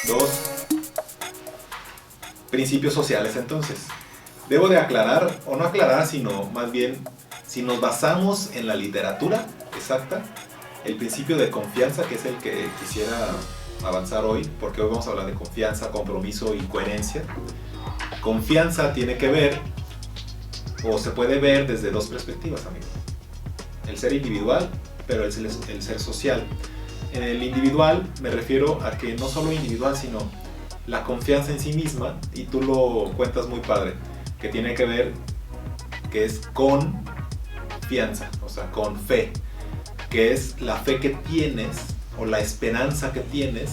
Dos principios sociales, entonces. Debo de aclarar, o no aclarar, sino más bien, si nos basamos en la literatura exacta, el principio de confianza, que es el que quisiera avanzar hoy, porque hoy vamos a hablar de confianza, compromiso y coherencia. Confianza tiene que ver, o se puede ver desde dos perspectivas, amigo. El ser individual, pero el ser social. En el individual me refiero a que no solo individual, sino la confianza en sí misma, y tú lo cuentas muy padre, que tiene que ver, que es confianza, o sea, con fe, que es la fe que tienes o la esperanza que tienes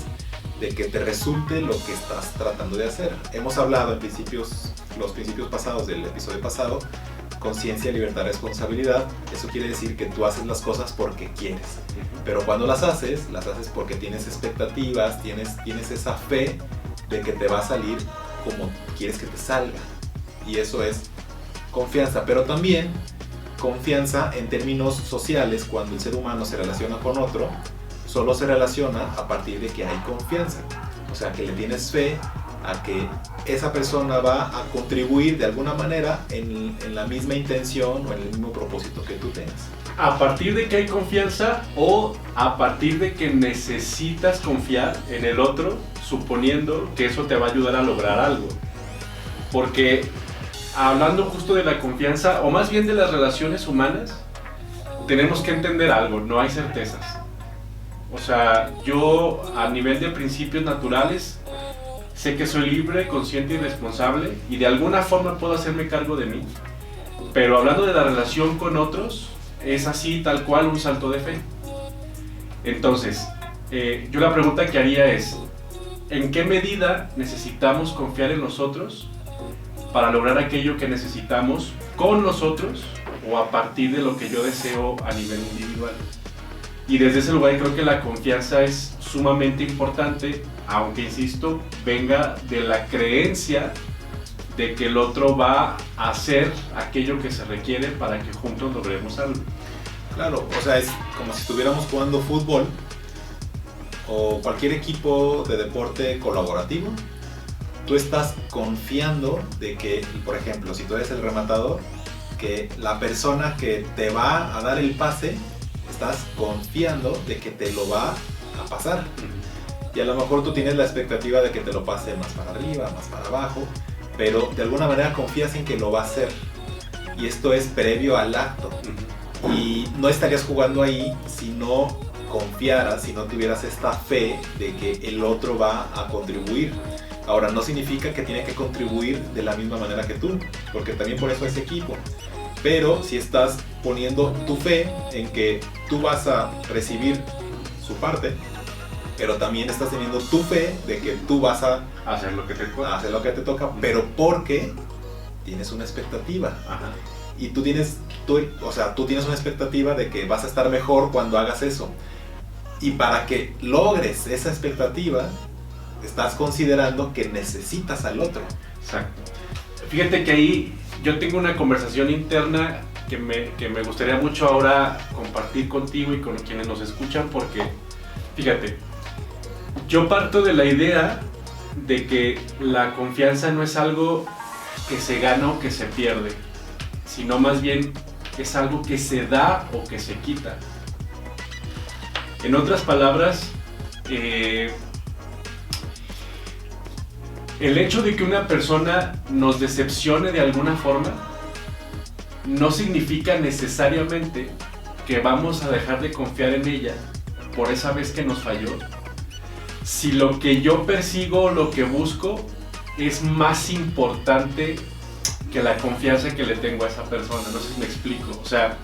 de que te resulte lo que estás tratando de hacer. Hemos hablado en los principios pasados del episodio pasado, conciencia, libertad, responsabilidad. Eso quiere decir que tú haces las cosas porque quieres, pero cuando las haces porque tienes expectativas, tienes esa fe de que te va a salir como quieres que te salga, y eso es confianza. Pero también confianza en términos sociales, cuando el ser humano se relaciona con otro, solo se relaciona a partir de que hay confianza, o sea, que le tienes fe a que esa persona va a contribuir de alguna manera en la misma intención o en el mismo propósito que tú tengas. ¿A partir de que hay confianza o a partir de que necesitas confiar en el otro, suponiendo que eso te va a ayudar a lograr algo? Porque hablando justo de la confianza, o más bien de las relaciones humanas, tenemos que entender algo: no hay certezas. O sea, yo a nivel de principios naturales sé que soy libre, consciente y responsable, y de alguna forma puedo hacerme cargo de mí. Pero hablando de la relación con otros, es así, tal cual, un salto de fe. Entonces, yo la pregunta que haría es: ¿en qué medida necesitamos confiar en nosotros para lograr aquello que necesitamos con nosotros, o a partir de lo que yo deseo a nivel individual? Y desde ese lugar creo que la confianza es sumamente importante, aunque insisto, venga de la creencia de que el otro va a hacer aquello que se requiere para que juntos logremos algo. Claro, o sea, es como si estuviéramos jugando fútbol o cualquier equipo de deporte colaborativo. Tú estás confiando de que, por ejemplo, si tú eres el rematador, que la persona que te va a dar el pase, estás confiando de que te lo va a pasar. Y a lo mejor tú tienes la expectativa de que te lo pase más para arriba, más para abajo, pero de alguna manera confías en que lo va a hacer. Y esto es previo al acto. Y no estarías jugando ahí si no confiaras, si no tuvieras esta fe de que el otro va a contribuir. Ahora, no significa que tiene que contribuir de la misma manera que tú, porque también por eso es equipo. Pero si estás poniendo tu fe en que tú vas a recibir su parte, pero también estás teniendo tu fe de que tú vas a hacer lo que te toca, pero porque tienes una expectativa. Ajá. Y tú tienes una expectativa de que vas a estar mejor cuando hagas eso. Y para que logres esa expectativa, estás considerando que necesitas al otro. Exacto. Fíjate que ahí yo tengo una conversación interna que me gustaría mucho ahora compartir contigo y con quienes nos escuchan, porque fíjate, yo parto de la idea de que la confianza no es algo que se gana o que se pierde, sino más bien es algo que se da o que se quita. En otras palabras, el hecho de que una persona nos decepcione de alguna forma no significa necesariamente que vamos a dejar de confiar en ella por esa vez que nos falló, si lo que yo persigo, lo que busco, es más importante que la confianza que le tengo a esa persona. No sé si me explico. O sea,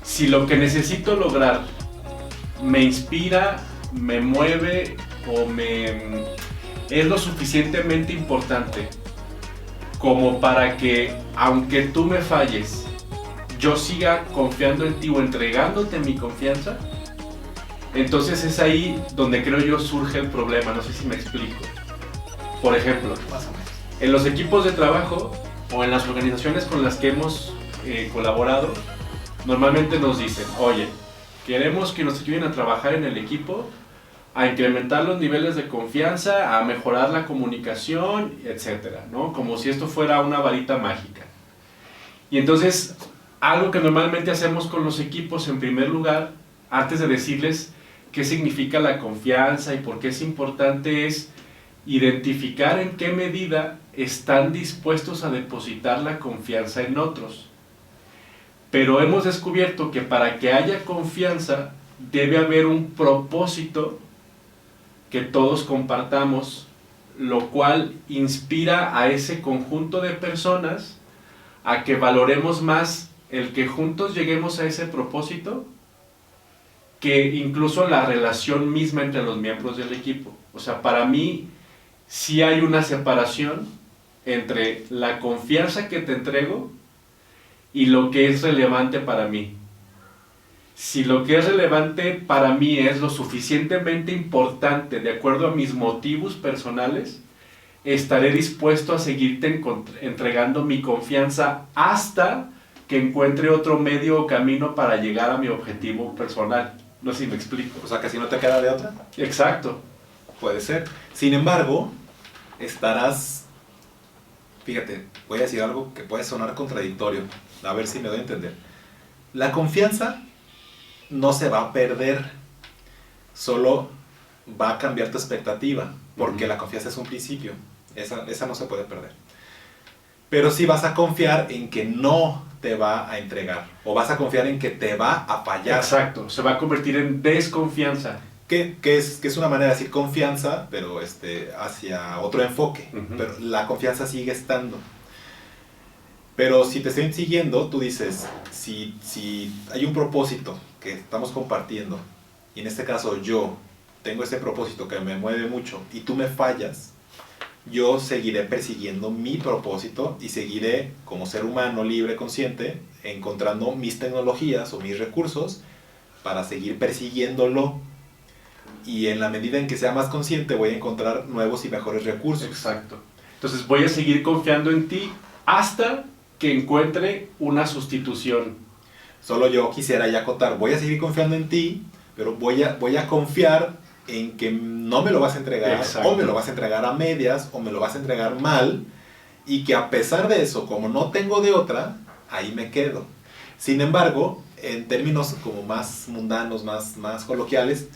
si lo que necesito lograr me inspira, me mueve o es lo suficientemente importante como para que, aunque tú me falles, yo siga confiando en ti o entregándote mi confianza, entonces es ahí donde creo yo surge el problema. No sé si me explico. Por ejemplo, en los equipos de trabajo o en las organizaciones con las que hemos colaborado, normalmente nos dicen: oye, Queremos que nos ayuden a trabajar en el equipo, a incrementar los niveles de confianza, a mejorar la comunicación, etcétera, ¿no? Como si esto fuera una varita mágica. Y entonces, algo que normalmente hacemos con los equipos, en primer lugar, antes de decirles qué significa la confianza y por qué es importante, es identificar en qué medida están dispuestos a depositar la confianza en otros. Pero hemos descubierto que para que haya confianza debe haber un propósito que todos compartamos, lo cual inspira a ese conjunto de personas a que valoremos más el que juntos lleguemos a ese propósito que incluso la relación misma entre los miembros del equipo. O sea, para mí sí hay una separación entre la confianza que te entrego y lo que es relevante para mí. Si lo que es relevante para mí es lo suficientemente importante de acuerdo a mis motivos personales, estaré dispuesto a seguirte entregando mi confianza hasta que encuentre otro medio o camino para llegar a mi objetivo personal. No sé si me explico. O sea, que si no te queda de otra. Exacto. Puede ser. Sin embargo, estarás... Fíjate, voy a decir algo que puede sonar contradictorio. A ver si me doy a entender. La confianza no se va a perder. Solo va a cambiar tu expectativa. Porque la confianza es un principio. Esa no se puede perder. Pero sí vas a confiar en que no te va a entregar. O vas a confiar en que te va a fallar. Exacto. Se va a convertir en desconfianza. Que es una manera de decir confianza, pero hacia otro enfoque. Pero la confianza sigue estando. Pero si te estoy siguiendo, tú dices, si hay un propósito que estamos compartiendo, y en este caso yo tengo ese propósito que me mueve mucho, y tú me fallas, yo seguiré persiguiendo mi propósito y seguiré, como ser humano libre, consciente, encontrando mis tecnologías o mis recursos para seguir persiguiéndolo. Y en la medida en que sea más consciente, voy a encontrar nuevos y mejores recursos. Exacto. Entonces voy a seguir confiando en ti hasta que encuentre una sustitución. Solo yo quisiera ya acotar, voy a seguir confiando en ti, pero voy a confiar en que no me lo vas a entregar. Exacto. O me lo vas a entregar a medias, o me lo vas a entregar mal, y que a pesar de eso, como no tengo de otra, ahí me quedo. Sin embargo, en términos como más mundanos, más coloquiales,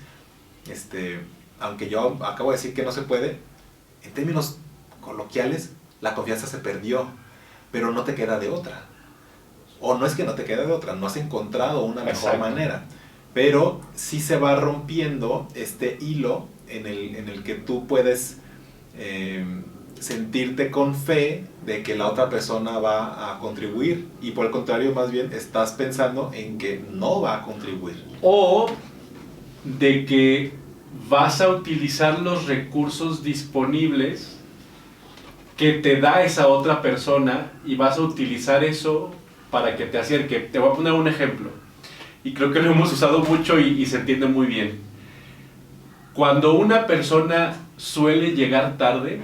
aunque yo acabo de decir que no se puede, en términos coloquiales, la confianza se perdió, pero no te queda de otra. O no es que no te queda de otra, no has encontrado una mejor manera. Pero sí se va rompiendo este hilo en el que tú puedes sentirte con fe de que la otra persona va a contribuir, y por el contrario, más bien estás pensando en que no va a contribuir. O de que vas a utilizar los recursos disponibles que te da esa otra persona y vas a utilizar eso para que te acerque. Te voy a poner un ejemplo. Y creo que lo hemos usado mucho y se entiende muy bien. Cuando una persona suele llegar tarde,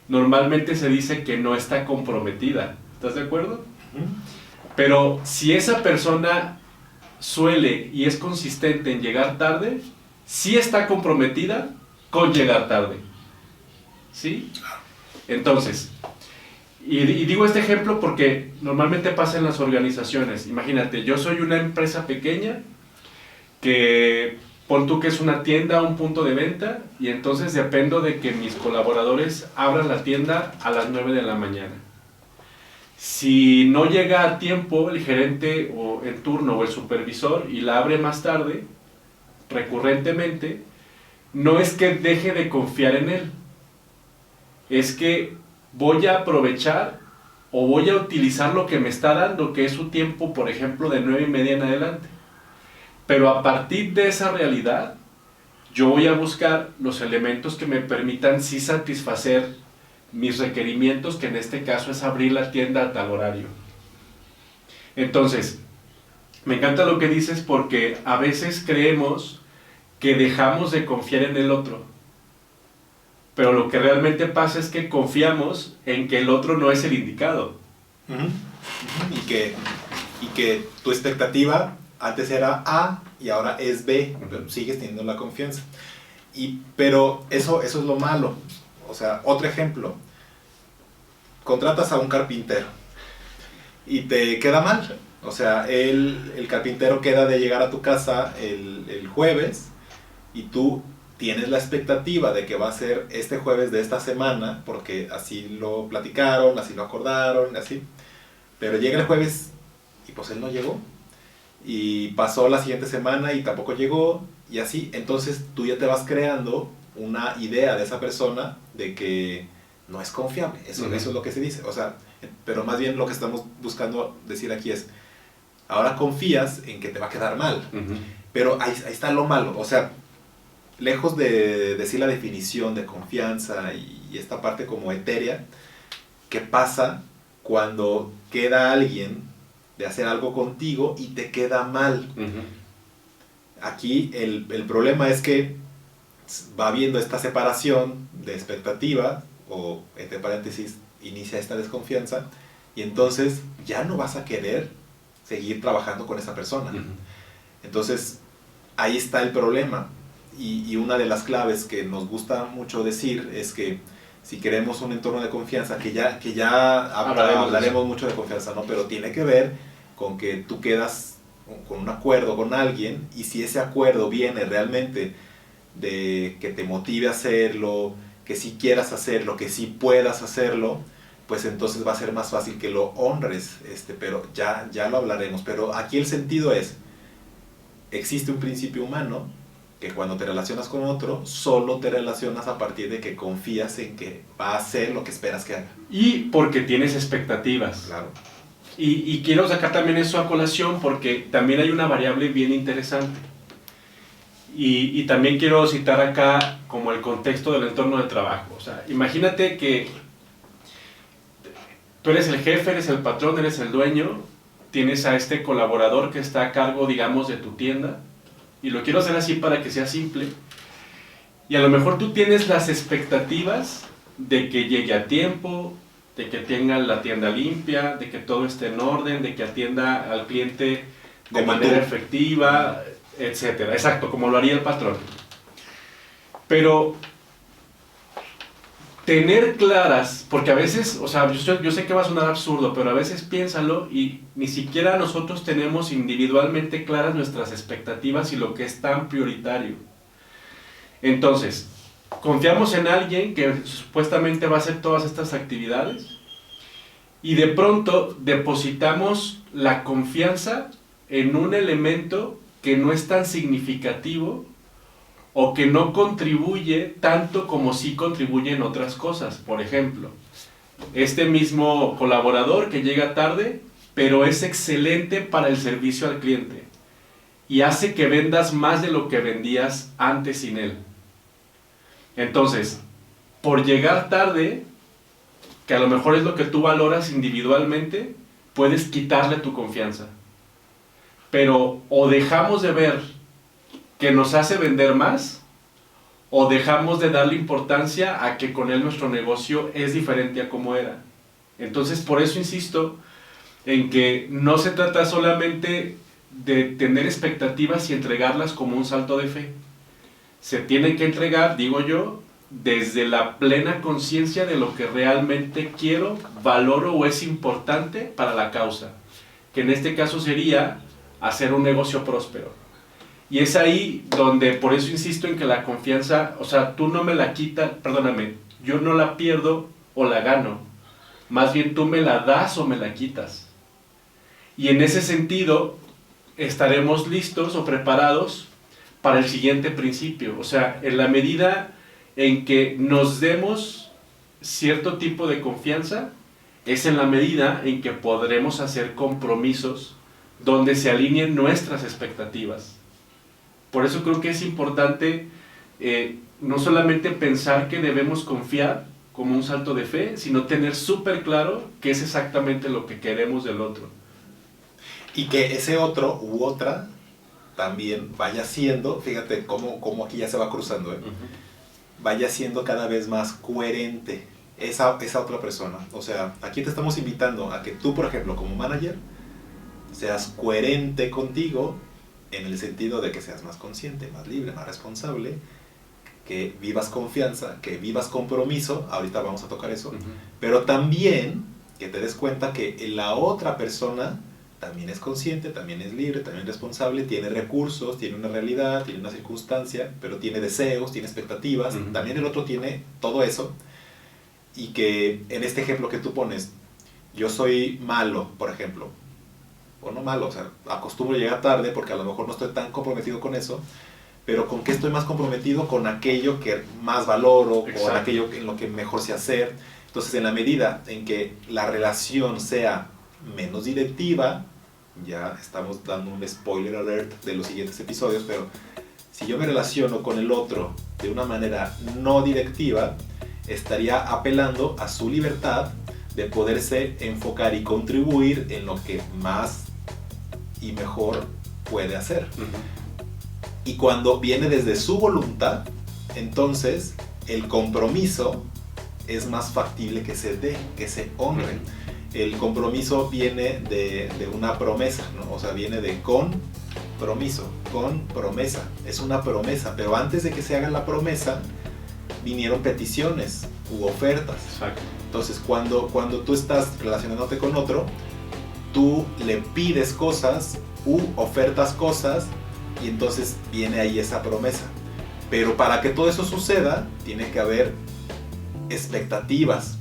normalmente se dice que no está comprometida. ¿Estás de acuerdo? Pero si esa persona suele y es consistente en llegar tarde, sí está comprometida con llegar tarde. ¿Sí? Entonces, y digo este ejemplo porque normalmente pasa en las organizaciones. Imagínate, yo soy una empresa pequeña que, pon tú que es una tienda, un punto de venta, y entonces dependo de que mis colaboradores abran la tienda a las 9 de la mañana. Si no llega a tiempo el gerente o en turno o el supervisor y la abre más tarde, recurrentemente, no es que deje de confiar en él, es que voy a aprovechar o voy a utilizar lo que me está dando, que es su tiempo, por ejemplo, de 9:30 en adelante. Pero a partir de esa realidad, yo voy a buscar los elementos que me permitan sí satisfacer mis requerimientos, que en este caso es abrir la tienda a tal horario. Entonces, me encanta lo que dices porque a veces creemos que dejamos de confiar en el otro. Pero lo que realmente pasa es que confiamos en que el otro no es el indicado. Y que tu expectativa antes era A y ahora es B, pero sigues teniendo la confianza. Pero eso es lo malo. O sea, otro ejemplo, contratas a un carpintero y te queda mal. O sea, el carpintero queda de llegar a tu casa el jueves y tú tienes la expectativa de que va a ser este jueves de esta semana, porque así lo platicaron, así lo acordaron, así. Pero llega el jueves y pues él no llegó. Y pasó la siguiente semana y tampoco llegó, y así. Entonces tú ya te vas creando una idea de esa persona de que no es confiable. Eso es lo que se dice. O sea, pero más bien lo que estamos buscando decir aquí es, ahora confías en que te va a quedar mal. Pero ahí está lo malo. O sea, lejos de decir la definición de confianza y esta parte como etérea, ¿qué pasa cuando queda alguien de hacer algo contigo y te queda mal? Aquí el problema es que va habiendo esta separación de expectativa, o entre paréntesis, inicia esta desconfianza, y entonces ya no vas a querer seguir trabajando con esa persona. Entonces ahí está el problema. Y una de las claves que nos gusta mucho decir es que si queremos un entorno de confianza, que ya hablaremos mucho de confianza, ¿no? Pero tiene que ver con que tú quedas con un acuerdo con alguien, y si ese acuerdo viene realmente de que te motive a hacerlo, que sí quieras hacerlo, que sí puedas hacerlo, pues entonces va a ser más fácil que lo honres, pero ya lo hablaremos. Pero aquí el sentido es, existe un principio humano que cuando te relacionas con otro, solo te relacionas a partir de que confías en que va a hacer lo que esperas que haga. Y porque tienes expectativas. Claro. Y quiero sacar también eso a colación porque también hay una variable bien interesante. Y también quiero citar acá como el contexto del entorno de trabajo. O sea, imagínate que tú eres el jefe, eres el patrón, eres el dueño, tienes a este colaborador que está a cargo, digamos, de tu tienda. Y lo quiero hacer así para que sea simple. Y a lo mejor tú tienes las expectativas de que llegue a tiempo, de que tenga la tienda limpia, de que todo esté en orden, de que atienda al cliente de manera efectiva, etcétera. Exacto, como lo haría el patrón. Pero tener claras, porque a veces, o sea, yo sé que va a sonar absurdo, pero a veces piénsalo y ni siquiera nosotros tenemos individualmente claras nuestras expectativas y lo que es tan prioritario. Entonces, confiamos en alguien que supuestamente va a hacer todas estas actividades y de pronto depositamos la confianza en un elemento que no es tan significativo o que no contribuye tanto como sí contribuye en otras cosas. Por ejemplo, este mismo colaborador que llega tarde, pero es excelente para el servicio al cliente y hace que vendas más de lo que vendías antes sin él. Entonces, por llegar tarde, que a lo mejor es lo que tú valoras individualmente, puedes quitarle tu confianza. Pero o dejamos de ver que nos hace vender más, o dejamos de darle importancia a que con él nuestro negocio es diferente a como era. Entonces, por eso insisto en que no se trata solamente de tener expectativas y entregarlas como un salto de fe. Se tienen que entregar, digo yo, desde la plena conciencia de lo que realmente quiero, valoro o es importante para la causa, que en este caso sería hacer un negocio próspero. Y es ahí donde, por eso insisto en que la confianza, o sea, tú no me la quitas, perdóname, yo no la pierdo o la gano, más bien tú me la das o me la quitas. Y en ese sentido, estaremos listos o preparados para el siguiente principio. O sea, en la medida en que nos demos cierto tipo de confianza, es en la medida en que podremos hacer compromisos donde se alineen nuestras expectativas. Por eso creo que es importante no solamente pensar que debemos confiar como un salto de fe, sino tener súper claro qué es exactamente lo que queremos del otro. Y que ese otro u otra también vaya siendo, fíjate cómo aquí ya se va cruzando, vaya siendo cada vez más coherente esa otra persona. O sea, aquí te estamos invitando a que tú, por ejemplo, como manager, seas coherente contigo en el sentido de que seas más consciente, más libre, más responsable, que vivas confianza, que vivas compromiso, ahorita vamos a tocar eso, pero también que te des cuenta que la otra persona también es consciente, también es libre, también es responsable, tiene recursos, tiene una realidad, tiene una circunstancia, pero tiene deseos, tiene expectativas, también el otro tiene todo eso, y que en este ejemplo que tú pones, yo soy malo, por ejemplo, o no malo, o sea, acostumbro a llegar tarde porque a lo mejor no estoy tan comprometido con eso, pero ¿con qué estoy más comprometido? Con aquello que más valoro, con aquello en lo que mejor sé hacer. Entonces, en la medida en que la relación sea menos directiva, ya estamos dando un spoiler alert de los siguientes episodios, pero si yo me relaciono con el otro de una manera no directiva, estaría apelando a su libertad de poderse enfocar y contribuir en lo que más y mejor puede hacer. Y cuando viene desde su voluntad, entonces el compromiso es más factible que se dé, que se honre. El compromiso viene de una promesa, ¿no? O sea, viene de compromiso, con promesa. Es una promesa, pero antes de que se haga la promesa, vinieron peticiones u ofertas. Exacto. Entonces, cuando tú estás relacionándote con otro, tú le pides cosas u ofertas cosas, y entonces viene ahí esa promesa. Pero para que todo eso suceda, tiene que haber expectativas.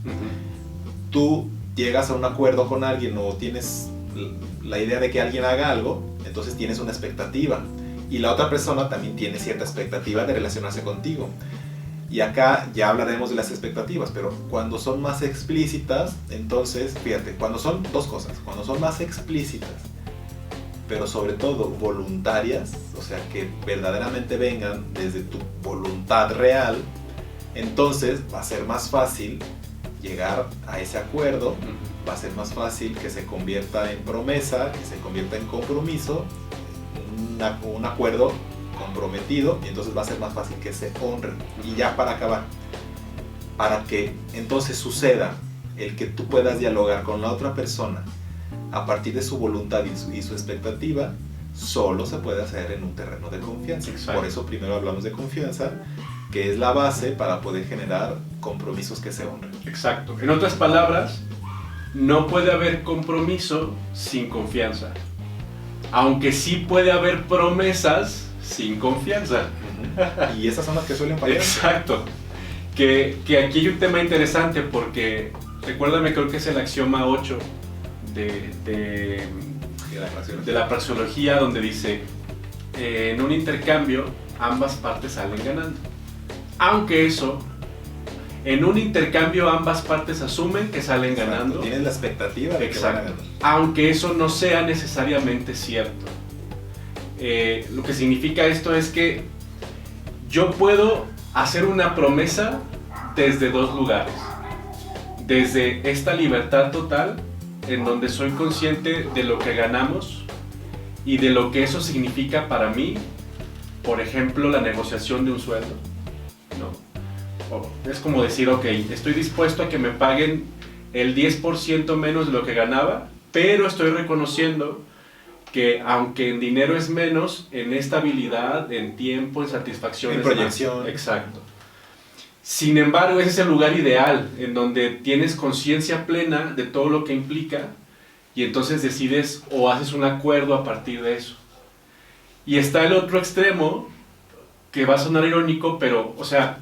Tú llegas a un acuerdo con alguien o tienes la idea de que alguien haga algo, entonces tienes una expectativa. Y la otra persona también tiene cierta expectativa de relacionarse contigo. Y acá ya hablaremos de las expectativas, pero cuando son más explícitas, entonces, fíjate, cuando son dos cosas, cuando son más explícitas, pero sobre todo voluntarias, o sea, que verdaderamente vengan desde tu voluntad real, entonces va a ser más fácil llegar a ese acuerdo, va a ser más fácil que se convierta en promesa, que se convierta en compromiso, un acuerdo comprometido, y entonces va a ser más fácil que se honren. Y ya para acabar, para que entonces suceda el que tú puedas dialogar con la otra persona a partir de su voluntad y su expectativa, solo se puede hacer en un terreno de confianza. Exacto. Por eso primero hablamos de confianza, que es la base para poder generar compromisos que se honren. Exacto. En otras palabras, no puede haber compromiso sin confianza. Aunque sí puede haber promesas sin confianza. Y esas son las que suelen fallar. Exacto. Que aquí hay un tema interesante porque, recuérdame, creo que es el axioma 8 de la praxeología, donde dice, en un intercambio ambas partes salen ganando. Aunque eso, en un intercambio ambas partes asumen que salen ganando. Tienes la expectativa de que van a ganar. Aunque eso no sea necesariamente cierto. Lo que significa esto es que yo puedo hacer una promesa desde dos lugares. Desde esta libertad total, en donde soy consciente de lo que ganamos y de lo que eso significa para mí. Por ejemplo, la negociación de un sueldo, ¿no? Es como decir, ok, estoy dispuesto a que me paguen el 10% menos de lo que ganaba, pero estoy reconociendo que aunque en dinero es menos, en estabilidad, en tiempo, en satisfacción, en proyección. Más. Exacto. Sin embargo, ese es el lugar ideal, en donde tienes conciencia plena de todo lo que implica, y entonces decides o haces un acuerdo a partir de eso. Y está el otro extremo, que va a sonar irónico, pero, o sea,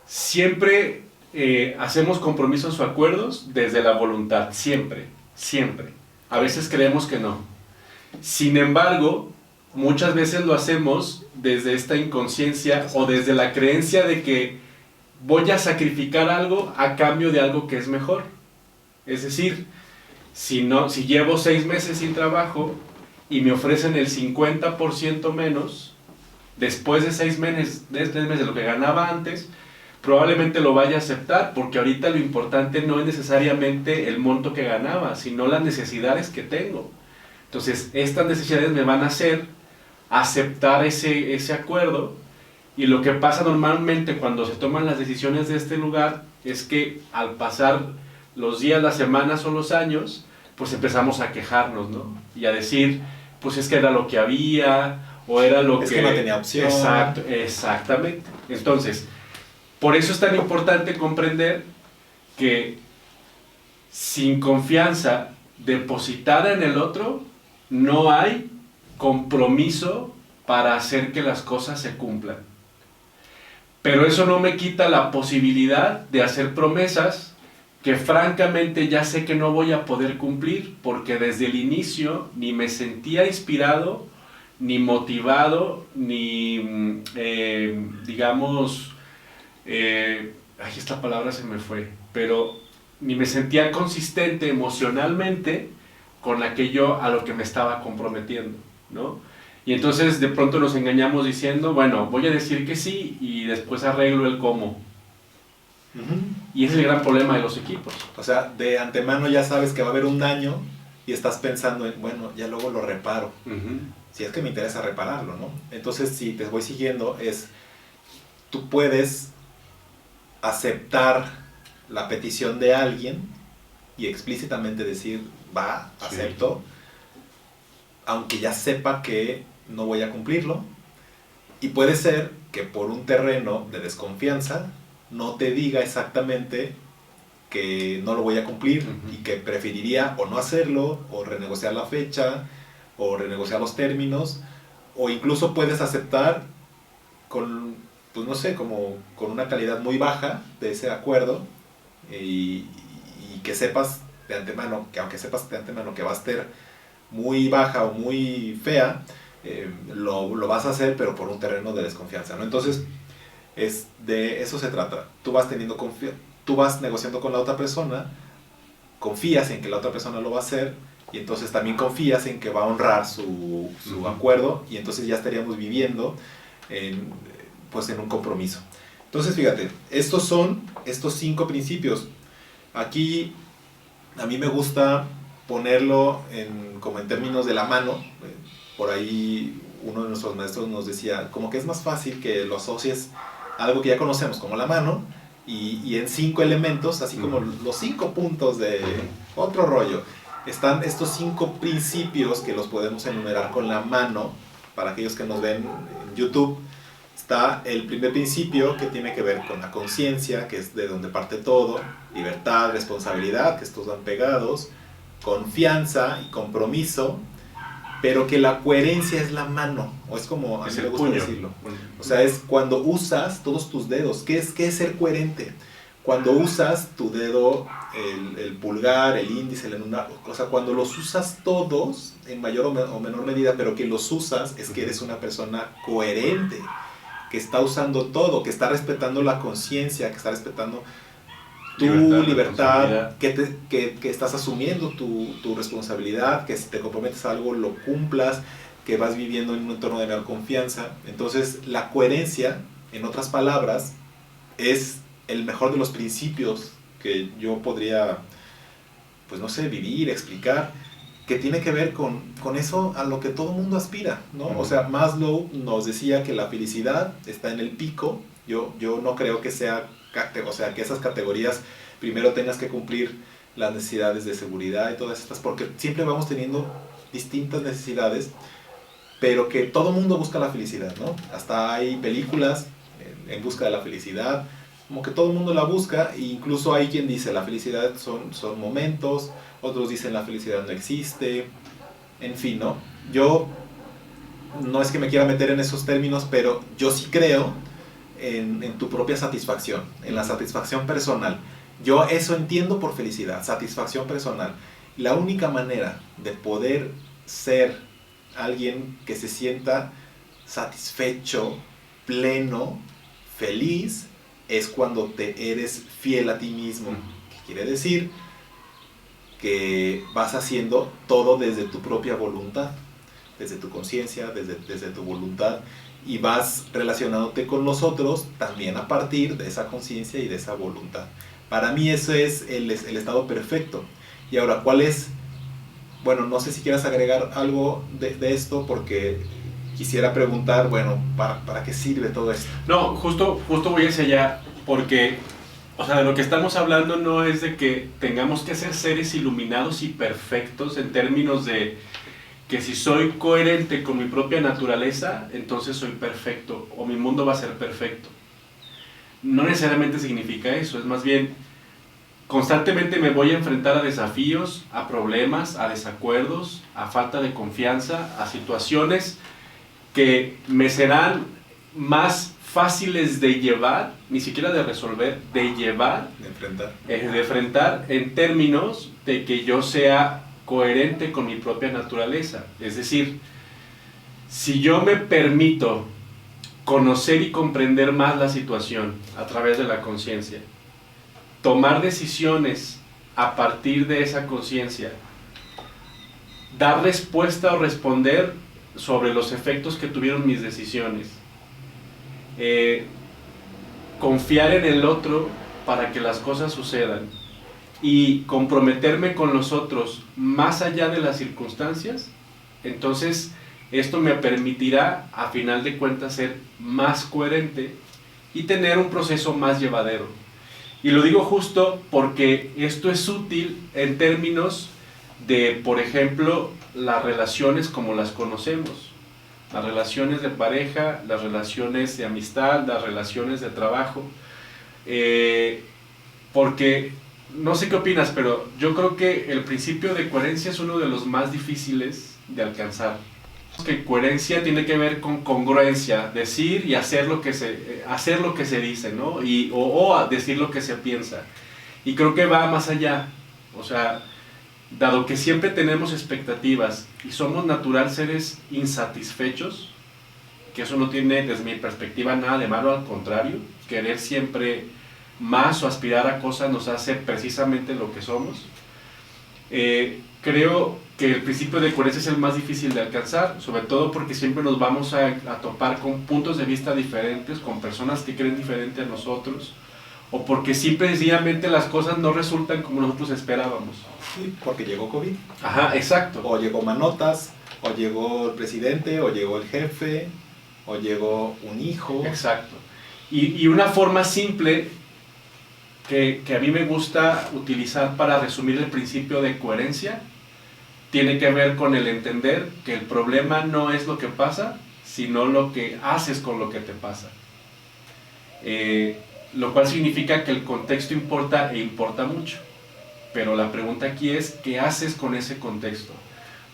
siempre hacemos compromisos o acuerdos desde la voluntad, siempre, siempre. A veces creemos que no. Sin embargo, muchas veces lo hacemos desde esta inconsciencia o desde la creencia de que voy a sacrificar algo a cambio de algo que es mejor. Es decir, si llevo 6 meses sin trabajo y me ofrecen el 50% menos, después de 6 meses de lo que ganaba antes, probablemente lo vaya a aceptar, porque ahorita lo importante no es necesariamente el monto que ganaba, sino las necesidades que tengo. Entonces, estas necesidades me van a hacer aceptar ese acuerdo. Y lo que pasa normalmente cuando se toman las decisiones de este lugar es que al pasar los días, las semanas o los años, pues empezamos a quejarnos, ¿no? Y a decir, pues es que era lo que había, o era lo es que no tenía opción. Exacto, exactamente. Entonces, por eso es tan importante comprender que sin confianza depositada en el otro, no hay compromiso para hacer que las cosas se cumplan. Pero eso no me quita la posibilidad de hacer promesas que francamente ya sé que no voy a poder cumplir, porque desde el inicio ni me sentía inspirado, ni motivado, ni digamos, ay, esta palabra se me fue, pero ni me sentía consistente emocionalmente con aquello a lo que me estaba comprometiendo, ¿no? Y entonces de pronto nos engañamos diciendo, bueno, voy a decir que sí y después arreglo el cómo. Y ese es el gran problema de los equipos. O sea, de antemano ya sabes que va a haber un daño y estás pensando en, bueno, ya luego lo reparo. Si es que me interesa repararlo, ¿no? Entonces, si te voy siguiendo, tú puedes aceptar la petición de alguien y explícitamente decir, va, acepto, aunque ya sepa que no voy a cumplirlo. Y puede ser que por un terreno de desconfianza no te diga exactamente que no lo voy a cumplir y que preferiría o no hacerlo, o renegociar la fecha, o renegociar los términos, o incluso puedes aceptar con, pues no sé, como con una calidad muy baja de ese acuerdo y que sepas de antemano, que aunque sepas de antemano que va a estar muy baja o muy fea, lo vas a hacer, pero por un terreno de desconfianza, ¿no? Entonces, de eso se trata. Tú vas negociando con la otra persona, confías en que la otra persona lo va a hacer, y entonces también confías en que va a honrar su acuerdo, y entonces ya estaríamos viviendo en un compromiso. Entonces, fíjate, estos son estos 5 principios. Aquí a mí me gusta ponerlo como en términos de la mano. Por ahí uno de nuestros maestros nos decía, como que es más fácil que lo asocies a algo que ya conocemos como la mano, y en 5 elementos, así como los 5 puntos de otro rollo, están estos 5 principios que los podemos enumerar con la mano. Para aquellos que nos ven en YouTube, está el primer principio, que tiene que ver con la conciencia, que es de donde parte todo, libertad, responsabilidad, que estos van pegados, confianza y compromiso, pero que la coherencia es la mano, o es como a mí me gusta decirlo. O sea, es cuando usas todos tus dedos. ¿Qué es ser coherente? Cuando usas tu dedo, el pulgar, el índice, el anular, o sea, cuando los usas todos, en mayor o menor medida, pero que los usas, es que eres una persona coherente, que está usando todo, que está respetando la conciencia, que está respetando tu libertad, que estás asumiendo tu responsabilidad, que si te comprometes a algo lo cumplas, que vas viviendo en un entorno de mayor confianza. Entonces, la coherencia, en otras palabras, es el mejor de los principios que yo podría, pues no sé, vivir, explicar, que tiene que ver con eso a lo que todo mundo aspira, ¿no? O sea, Maslow nos decía que la felicidad está en el pico. Yo no creo que sea, o sea, que esas categorías primero tengas que cumplir las necesidades de seguridad y todas estas, porque siempre vamos teniendo distintas necesidades, pero que todo mundo busca la felicidad, ¿no? Hasta hay películas en busca de la felicidad, como que todo el mundo la busca, e incluso hay quien dice la felicidad son momentos, otros dicen la felicidad no existe, en fin, ¿no? Yo no es que me quiera meter en esos términos, pero yo sí creo en tu propia satisfacción, en la satisfacción personal. Yo eso entiendo por felicidad, satisfacción personal. La única manera de poder ser alguien que se sienta satisfecho, pleno, feliz, es cuando te eres fiel a ti mismo. ¿Qué quiere decir? Que vas haciendo todo desde tu propia voluntad, desde tu conciencia, desde tu voluntad, y vas relacionándote con los otros también a partir de esa conciencia y de esa voluntad. Para mí ese es el estado perfecto. Y ahora, ¿cuál es? Bueno, no sé si quieras agregar algo de esto, porque quisiera preguntar, bueno, ¿para qué sirve todo esto? No, justo voy hacia allá, porque, o sea, de lo que estamos hablando no es de que tengamos que ser seres iluminados y perfectos en términos de que si soy coherente con mi propia naturaleza, entonces soy perfecto o mi mundo va a ser perfecto. No necesariamente significa eso, es más bien constantemente me voy a enfrentar a desafíos, a problemas, a desacuerdos, a falta de confianza, a situaciones que me serán más fáciles de llevar, ni siquiera de resolver, de llevar, de enfrentar en términos de que yo sea coherente con mi propia naturaleza. Es decir, si yo me permito conocer y comprender más la situación a través de la conciencia, tomar decisiones a partir de esa conciencia, dar respuesta o responder sobre los efectos que tuvieron mis decisiones, confiar en el otro para que las cosas sucedan y comprometerme con los otros más allá de las circunstancias, entonces esto me permitirá a final de cuentas ser más coherente y tener un proceso más llevadero. Y lo digo justo porque esto es útil en términos de, por ejemplo, las relaciones como las conocemos, las relaciones de pareja, las relaciones de amistad, las relaciones de trabajo, porque no sé qué opinas, pero yo creo que el principio de coherencia es uno de los más difíciles de alcanzar. Que coherencia tiene que ver con congruencia, decir y hacer lo que se dice, ¿no? O decir lo que se piensa. Y creo que va más allá. O sea, dado que siempre tenemos expectativas y somos natural seres insatisfechos, que eso no tiene desde mi perspectiva nada de malo, al contrario, querer siempre más o aspirar a cosas nos hace precisamente lo que somos. Creo que el principio de coherencia es el más difícil de alcanzar, sobre todo porque siempre nos vamos a topar con puntos de vista diferentes, con personas que creen diferente a nosotros, o porque simple y sencillamente las cosas no resultan como nosotros esperábamos. Sí, porque llegó COVID. Ajá, exacto. O llegó Manotas, o llegó el presidente, o llegó el jefe, o llegó un hijo. Exacto. Y una forma simple que a mí me gusta utilizar para resumir el principio de coherencia tiene que ver con el entender que el problema no es lo que pasa, sino lo que haces con lo que te pasa. Lo cual significa que el contexto importa e importa mucho. Pero la pregunta aquí es, ¿qué haces con ese contexto?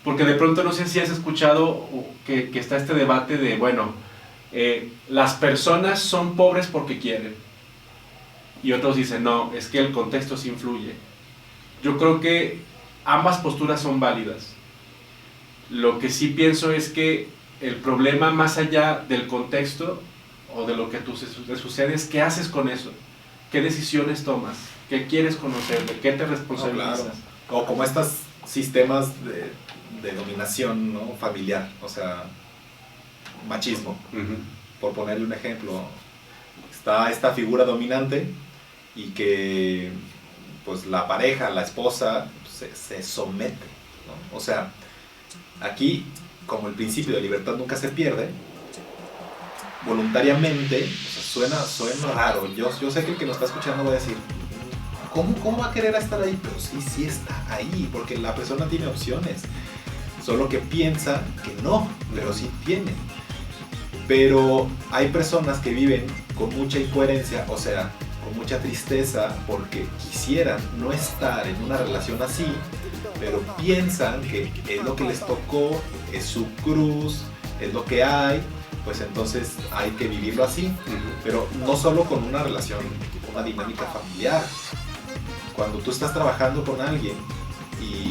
Porque de pronto no sé si has escuchado que está este debate de, bueno, las personas son pobres porque quieren. Y otros dicen, no, es que el contexto sí influye. Yo creo que ambas posturas son válidas. Lo que sí pienso es que el problema más allá del contexto o de lo que te sucede es qué haces con eso, qué decisiones tomas, qué quieres conocer, de qué te responsabilizas. No, claro. O como estos sistemas de dominación, ¿no? Familiar, o sea, machismo. Por ponerle un ejemplo, está esta figura dominante y que pues la pareja, la esposa, se somete, ¿no? O sea, aquí, como el principio de libertad nunca se pierde, voluntariamente, o sea, suena raro. Yo sé que el que nos está escuchando va a decir, ¿cómo va a querer estar ahí? Pero sí está ahí, porque la persona tiene opciones, solo que piensa que no, pero sí tiene. Pero hay personas que viven con mucha incoherencia, o sea, con mucha tristeza, porque quisieran no estar en una relación así, pero piensan que es lo que les tocó, es su cruz, es lo que hay, pues entonces hay que vivirlo así. Pero no solo con una relación, una dinámica familiar. Cuando tú estás trabajando con alguien, y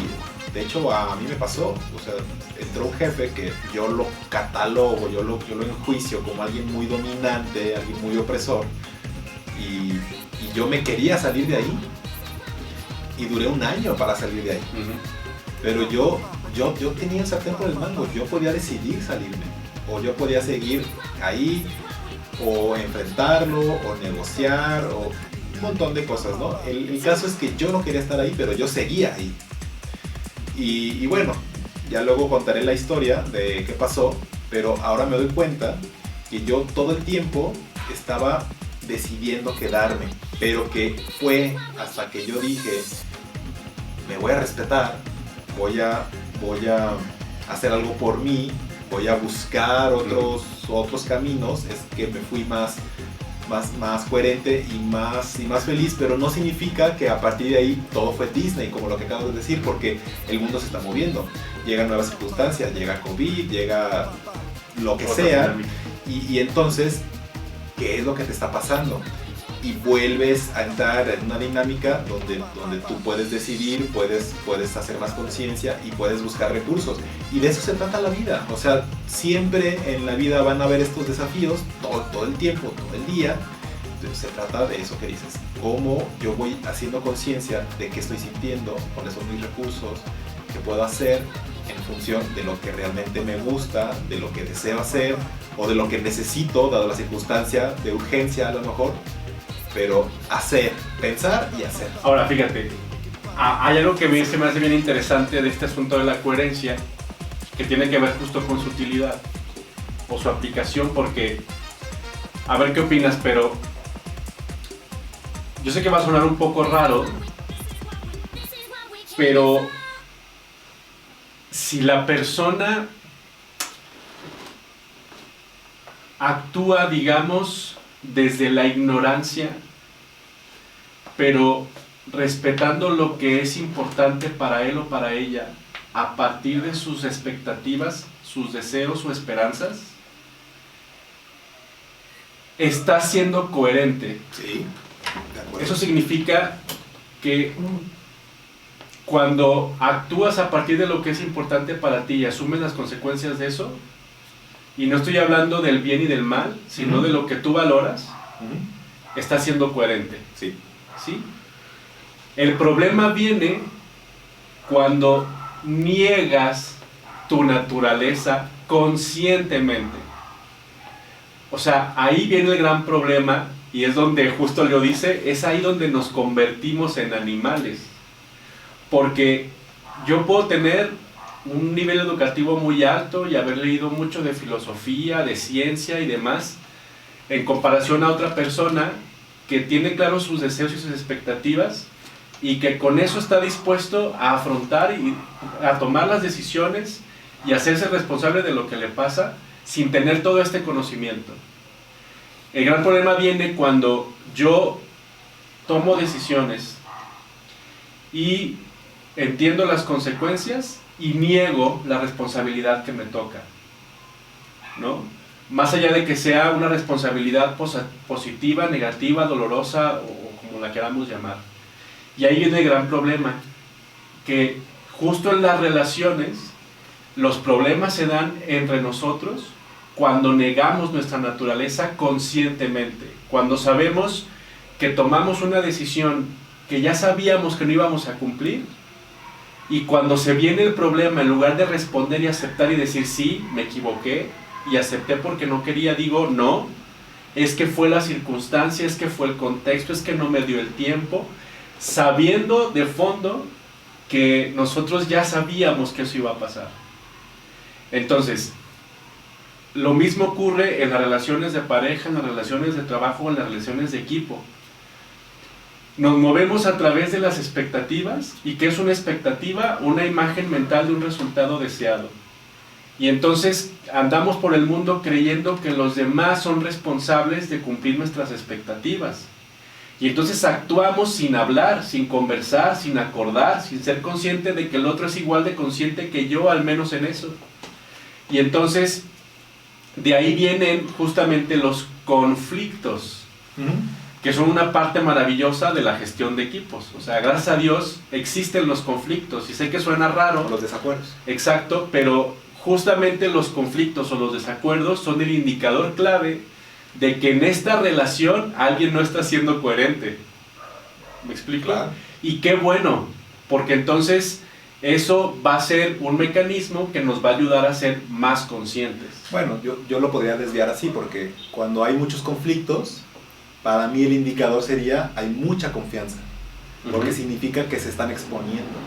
de hecho a mí me pasó, o sea, entró un jefe que yo lo catalogo, yo lo enjuicio como alguien muy dominante, alguien muy opresor, y yo me quería salir de ahí, y duré un año para salir de ahí. Pero yo tenía el sartén por el mango, yo podía decidir salirme, o yo podía seguir ahí, o enfrentarlo, o negociar, o un montón de cosas, ¿no? El caso es que yo no quería estar ahí, pero yo seguía ahí. Y bueno, ya luego contaré la historia de qué pasó, pero ahora me doy cuenta que yo todo el tiempo estaba decidiendo quedarme, pero que fue hasta que yo dije, me voy a respetar, voy a hacer algo por mí, voy a buscar otros caminos, es que me fui más coherente y más feliz, pero no significa que a partir de ahí todo fue Disney, como lo que acabo de decir, porque el mundo se está moviendo, llegan nuevas circunstancias, llega COVID, llega lo que sea, y entonces, ¿qué es lo que te está pasando? Y vuelves a entrar en una dinámica donde tú puedes decidir, puedes hacer más conciencia y puedes buscar recursos. Y de eso se trata la vida. O sea, siempre en la vida van a haber estos desafíos, todo el tiempo, todo el día. Entonces se trata de eso que dices. Cómo yo voy haciendo conciencia de qué estoy sintiendo, cuáles son mis recursos, qué puedo hacer en función de lo que realmente me gusta, de lo que deseo hacer o de lo que necesito, dado la circunstancia de urgencia a lo mejor. Pero hacer, pensar y hacer. Ahora, fíjate, hay algo que se me hace bien interesante de este asunto de la coherencia, que tiene que ver justo con su utilidad o su aplicación, porque, a ver qué opinas, pero yo sé que va a sonar un poco raro, pero si la persona actúa, digamos, desde la ignorancia, pero respetando lo que es importante para él o para ella, a partir de sus expectativas, sus deseos o esperanzas, está siendo coherente. Sí, de acuerdo. Eso significa que cuando actúas a partir de lo que es importante para ti y asumes las consecuencias de eso, y no estoy hablando del bien y del mal, sino de lo que tú valoras, estás siendo coherente. Sí. ¿Sí? El problema viene cuando niegas tu naturaleza conscientemente. O sea, ahí viene el gran problema, y es donde justo lo dice, es ahí donde nos convertimos en animales. Porque yo puedo tener un nivel educativo muy alto y haber leído mucho de filosofía, de ciencia y demás, en comparación a otra persona que tiene claros sus deseos y sus expectativas y que con eso está dispuesto a afrontar y a tomar las decisiones y hacerse responsable de lo que le pasa sin tener todo este conocimiento. El gran problema viene cuando yo tomo decisiones y entiendo las consecuencias y niego la responsabilidad que me toca, ¿no? Más allá de que sea una responsabilidad positiva, negativa, dolorosa o como la queramos llamar. Y ahí viene el gran problema, que justo en las relaciones los problemas se dan entre nosotros cuando negamos nuestra naturaleza conscientemente, cuando sabemos que tomamos una decisión que ya sabíamos que no íbamos a cumplir, y cuando se viene el problema, en lugar de responder y aceptar y decir sí, me equivoqué y acepté porque no quería, digo no, es que fue la circunstancia, es que fue el contexto, es que no me dio el tiempo, sabiendo de fondo que nosotros ya sabíamos que eso iba a pasar. Entonces, lo mismo ocurre en las relaciones de pareja, en las relaciones de trabajo, en las relaciones de equipo. Nos movemos a través de las expectativas. ¿Y qué es una expectativa? Una imagen mental de un resultado deseado. Y entonces andamos por el mundo creyendo que los demás son responsables de cumplir nuestras expectativas. Y entonces actuamos sin hablar, sin conversar, sin acordar, sin ser consciente de que el otro es igual de consciente que yo, al menos en eso. Y entonces, de ahí vienen justamente los conflictos, que son una parte maravillosa de la gestión de equipos. O sea, gracias a Dios existen los conflictos, y sé que suena raro. Los desacuerdos. Exacto, pero justamente los conflictos o los desacuerdos son el indicador clave de que en esta relación alguien no está siendo coherente. ¿Me explico? Claro. Y qué bueno, porque entonces eso va a ser un mecanismo que nos va a ayudar a ser más conscientes. Bueno, yo lo podría desviar así, porque cuando hay muchos conflictos, para mí el indicador sería hay mucha confianza, porque significa que se están exponiendo.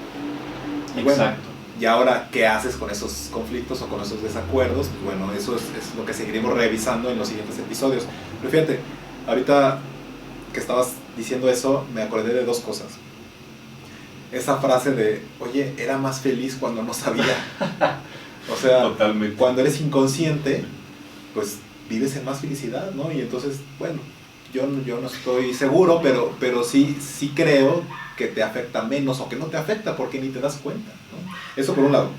Y bueno, exacto. Y ahora, ¿qué haces con esos conflictos o con esos desacuerdos? Pues bueno, eso es lo que seguiremos revisando en los siguientes episodios. Pero fíjate, ahorita que estabas diciendo eso, me acordé de dos cosas. Esa frase de, oye, era más feliz cuando no sabía. O sea, Totalmente. cuando eres inconsciente, pues vives en más felicidad, ¿no? Y entonces, bueno, yo no estoy seguro, pero sí creo que te afecta menos o que no te afecta porque ni te das cuenta, ¿no? Eso por un lado.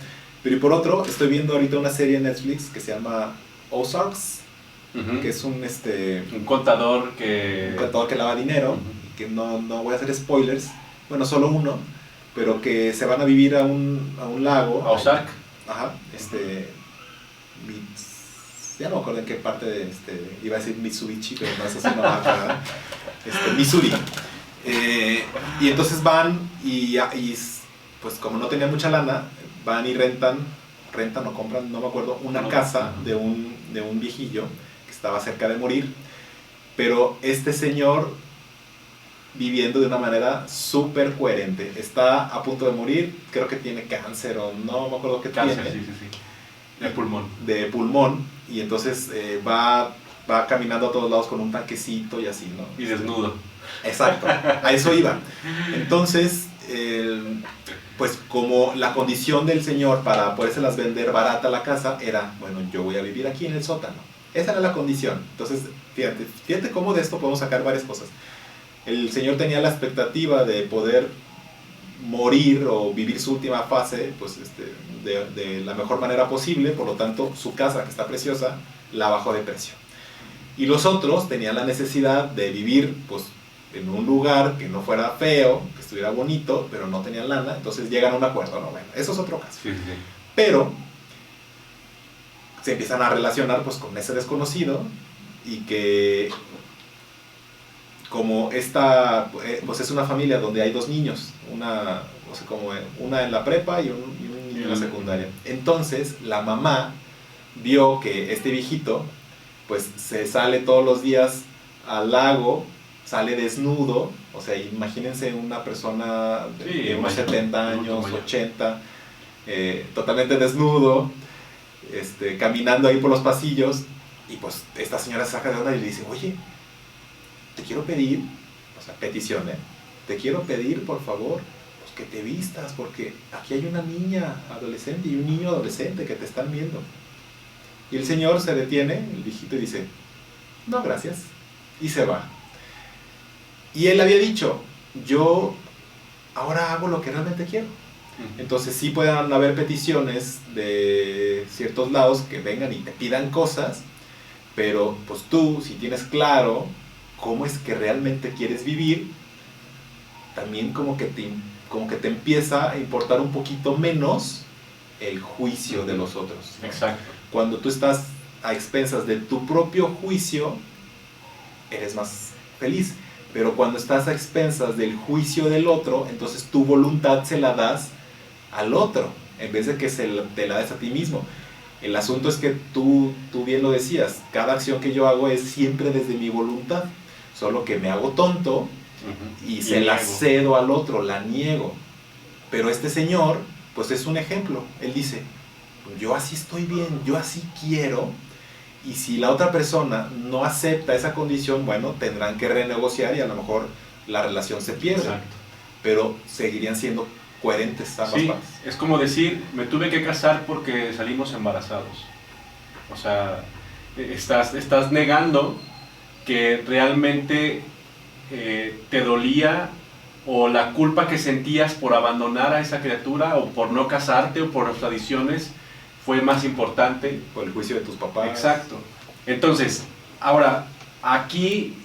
Pero y por otro, estoy viendo ahorita una serie en Netflix que se llama Ozarks, que es un contador que lava dinero, y que no voy a hacer spoilers, bueno, solo uno, pero que se van a vivir a un lago. A Ozark. Ajá, ya no me acuerdo en qué parte de, iba a decir Mitsubishi, pero no, eso es una marca, ¿verdad? Missouri. Y entonces van y pues como no tenían mucha lana, van y rentan o compran, no me acuerdo, una casa de un viejillo que estaba cerca de morir, pero este señor viviendo de una manera súper coherente, está a punto de morir, creo que tiene cáncer o no me acuerdo qué tiene. Sí. De pulmón, y entonces va caminando a todos lados con un tanquecito y así, ¿no? Y desnudo. Exacto, a eso iba. Entonces, pues como la condición del señor para podérselas vender barata la casa era, bueno, yo voy a vivir aquí en el sótano. Esa era la condición. Entonces, fíjate cómo de esto podemos sacar varias cosas. El señor tenía la expectativa de poder morir o vivir su última fase pues, de la mejor manera posible, por lo tanto su casa, que está preciosa, la bajó de precio. Y los otros tenían la necesidad de vivir pues, en un lugar que no fuera feo, que estuviera bonito, pero no tenían lana, entonces llegan a un acuerdo, ¿no? Bueno, eso es otro caso. Sí. Pero se empiezan a relacionar pues, con ese desconocido y que como esta pues es una familia donde hay dos niños, una en la prepa y un niño en la secundaria. Entonces la mamá vio que este viejito pues se sale todos los días al lago, sale desnudo, o sea, imagínense una persona de unos 70 años, 80, totalmente desnudo, caminando ahí por los pasillos, y pues esta señora se saca de onda y le dice, oye, te quiero pedir, o sea, petición, te quiero pedir, por favor, pues que te vistas, porque aquí hay una niña adolescente y un niño adolescente que te están viendo. Y el señor se detiene, el viejito, y dice, no, gracias, y se va. Y él había dicho, yo ahora hago lo que realmente quiero. Entonces sí pueden haber peticiones de ciertos lados que vengan y te pidan cosas, pero pues tú, si tienes claro cómo es que realmente quieres vivir, también como que te empieza a importar un poquito menos el juicio de los otros, ¿no? Exacto. Cuando tú estás a expensas de tu propio juicio, eres más feliz. Pero cuando estás a expensas del juicio del otro, entonces tu voluntad se la das al otro, en vez de que te la des a ti mismo. El asunto es que tú bien lo decías, cada acción que yo hago es siempre desde mi voluntad, solo que me hago tonto y se la cedo al otro, la niego. Pero este señor, pues es un ejemplo. Él dice, yo así estoy bien, yo así quiero, y si la otra persona no acepta esa condición, bueno, tendrán que renegociar y a lo mejor la relación se pierde. Exacto. Pero seguirían siendo coherentes ambas partes. Es como decir, me tuve que casar porque salimos embarazados. O sea, estás negando que realmente te dolía, o la culpa que sentías por abandonar a esa criatura, o por no casarte, o por las tradiciones, fue más importante. Por el juicio de tus papás. Exacto. Entonces, ahora, aquí,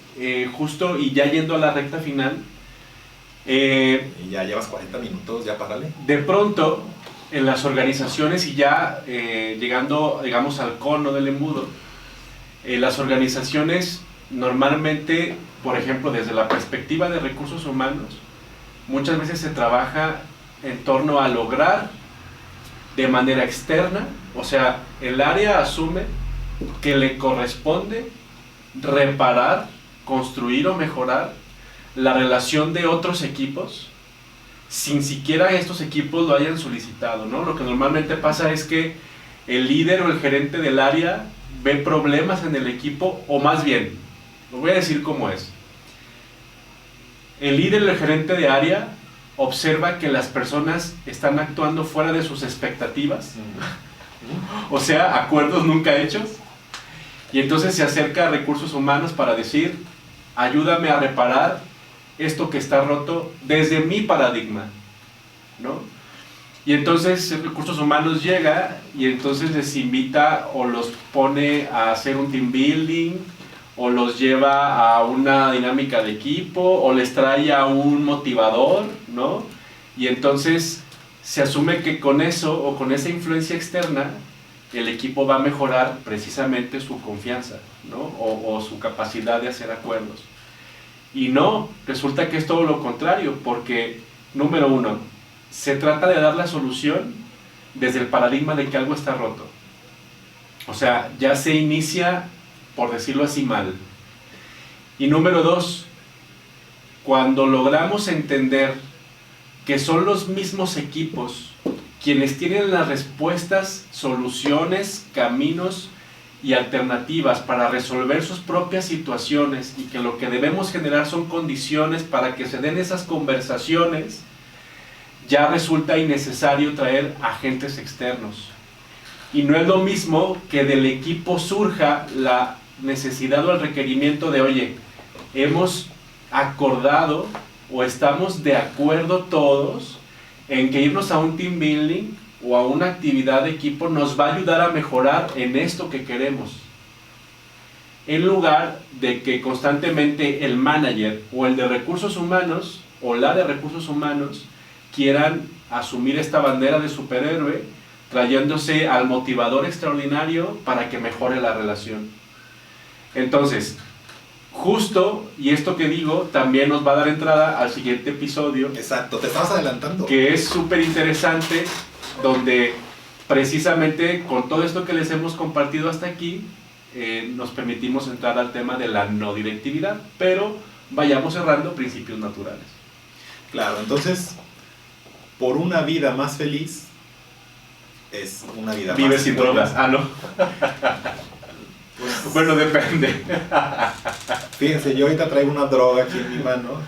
justo y ya yendo a la recta final, y ya llevas 40 minutos, ya párale. De pronto, en las organizaciones, y ya llegando, digamos, al cono del embudo, las organizaciones normalmente, por ejemplo, desde la perspectiva de recursos humanos, muchas veces se trabaja en torno a lograr de manera externa, o sea, el área asume que le corresponde reparar, construir o mejorar la relación de otros equipos sin siquiera estos equipos lo hayan solicitado, ¿no? Lo que normalmente pasa es que el líder o el gerente del área ve problemas en el equipo, o más bien, lo voy a decir como es. El líder o el gerente de área observa que las personas están actuando fuera de sus expectativas, O sea, acuerdos nunca hechos. Y entonces se acerca a recursos humanos para decir, ayúdame a reparar esto que está roto desde mi paradigma, ¿no? Y entonces recursos humanos llega y entonces les invita o los pone a hacer un team building, o los lleva a una dinámica de equipo, o les trae a un motivador, ¿no? Y entonces se asume que con eso o con esa influencia externa el equipo va a mejorar precisamente su confianza, ¿no? O su capacidad de hacer acuerdos. Y no, resulta que es todo lo contrario, porque, número uno, se trata de dar la solución desde el paradigma de que algo está roto. O sea, ya se inicia, por decirlo así, mal. Y número dos, cuando logramos entender que son los mismos equipos quienes tienen las respuestas, soluciones, caminos y alternativas para resolver sus propias situaciones, y que lo que debemos generar son condiciones para que se den esas conversaciones, ya resulta innecesario traer agentes externos. Y no es lo mismo que del equipo surja la necesidad o el requerimiento de, oye, hemos acordado o estamos de acuerdo todos en que irnos a un team building o a una actividad de equipo nos va a ayudar a mejorar en esto que queremos. En lugar de que constantemente el manager o el de recursos humanos o la de recursos humanos quieran asumir esta bandera de superhéroe, trayéndose al motivador extraordinario para que mejore la relación. Entonces, justo, y esto que digo también nos va a dar entrada al siguiente episodio. Exacto, te estabas adelantando. Que es súper interesante, donde precisamente con todo esto que les hemos compartido hasta aquí, nos permitimos entrar al tema de la no directividad, pero vayamos cerrando principios naturales. Claro, entonces, por una vida más feliz, es una vida Vive más sin buena. drogas. Ah, no. Pues, Bueno, depende. fíjense, yo ahorita traigo una droga aquí en mi mano,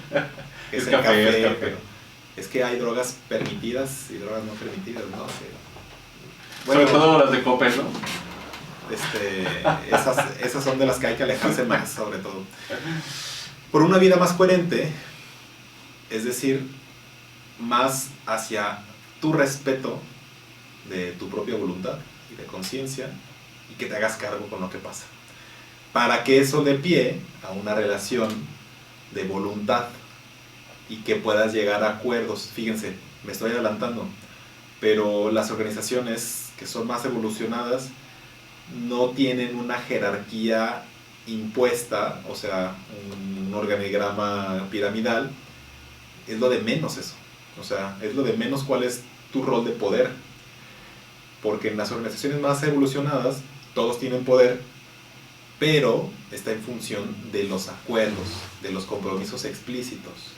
que es el café, es café. pero es que hay drogas permitidas y drogas no permitidas, ¿no? Sobre todo las de Coppel, ¿no? Esas son de las que hay que alejarse más, sobre todo. Por una vida más coherente, es decir, más hacia tu respeto de tu propia voluntad y de conciencia, y que te hagas cargo con lo que pasa, para que eso dé pie a una relación de voluntad y que puedas llegar a acuerdos. Fíjense, me estoy adelantando, pero las organizaciones que son más evolucionadas no tienen una jerarquía impuesta, o sea, un organigrama piramidal. Es lo de menos eso, o sea, es lo de menos cuál es tu rol de poder, porque en las organizaciones más evolucionadas todos tienen poder, pero está en función de los acuerdos, de los compromisos explícitos.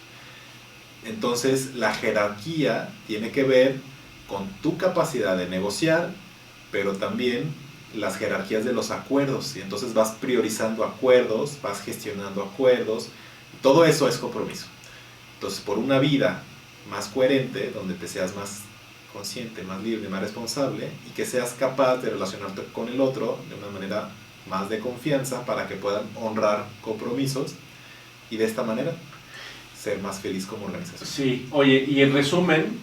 Entonces la jerarquía tiene que ver con tu capacidad de negociar, pero también las jerarquías de los acuerdos, y entonces vas priorizando acuerdos, vas gestionando acuerdos, todo eso es compromiso. Entonces, por una vida más coherente, donde te seas más consciente, más libre, más responsable, y que seas capaz de relacionarte con el otro de una manera más de confianza, para que puedan honrar compromisos y de esta manera ser más feliz como organización. Sí, oye, y en resumen,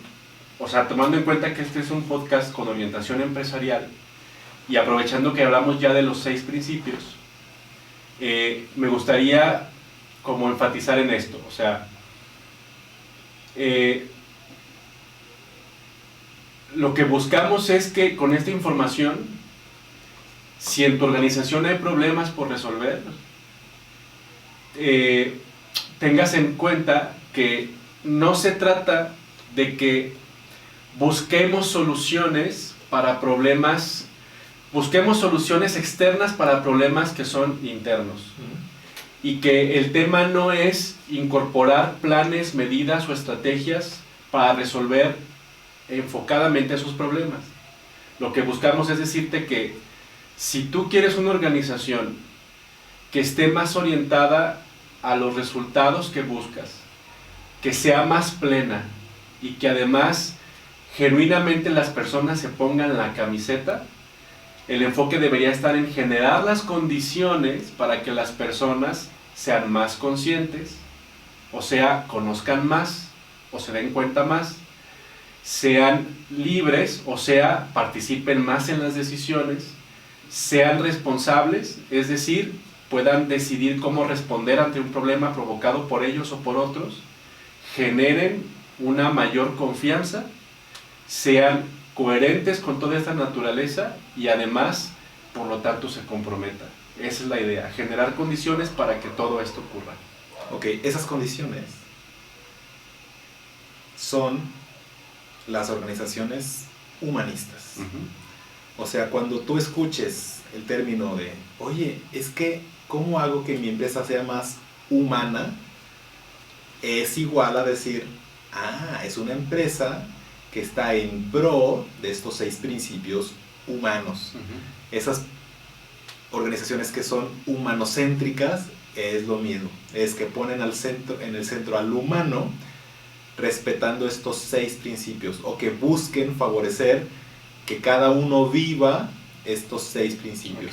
o sea, tomando en cuenta que este es un podcast con orientación empresarial, y aprovechando que hablamos ya de los 6 principios, me gustaría como enfatizar en esto, o sea, lo que buscamos es que con esta información, si en tu organización hay problemas por resolver, tengas en cuenta que no se trata de que busquemos soluciones para problemas, busquemos soluciones externas para problemas que son internos. Y que el tema no es incorporar planes, medidas o estrategias para resolver enfocadamente esos problemas. Lo que buscamos es decirte que si tú quieres una organización que esté más orientada a los resultados que buscas, que sea más plena y que además genuinamente las personas se pongan la camiseta, El enfoque debería estar en generar las condiciones para que las personas sean más conscientes, o sea, conozcan más, o se den cuenta más, sean libres, o sea, participen más en las decisiones, sean responsables, es decir, puedan decidir cómo responder ante un problema provocado por ellos o por otros, generen una mayor confianza, sean coherentes con toda esta naturaleza y además, por lo tanto, se comprometan. Esa es la idea, generar condiciones para que todo esto ocurra. Ok, esas condiciones son las organizaciones humanistas. O sea, cuando tú escuches el término de, oye, es que, ¿cómo hago que mi empresa sea más humana? Es igual a decir, es una empresa que está en pro de estos 6 principios humanos. Esas organizaciones que son humanocéntricas es lo mismo, es que ponen en el centro al humano, respetando estos 6 principios, o que busquen favorecer que cada uno viva estos 6 principios,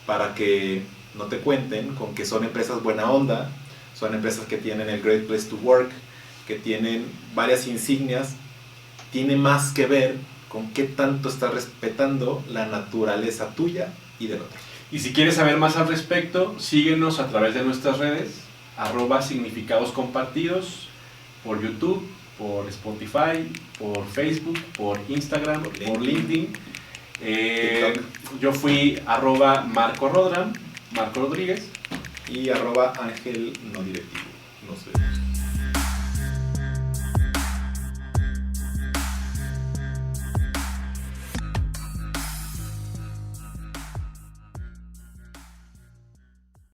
para que no te cuenten con que son empresas buena onda, son empresas que tienen el Great Place to Work, que tienen varias insignias. Tiene más que ver con qué tanto estás respetando la naturaleza tuya y del otro. Y si quieres saber más al respecto, síguenos a través de nuestras redes, @significados compartidos, por YouTube, por Spotify, por Facebook, por Instagram, por LinkedIn. Yo fui @Marco Rodríguez. Y @Ángel no directivo. Nos vemos.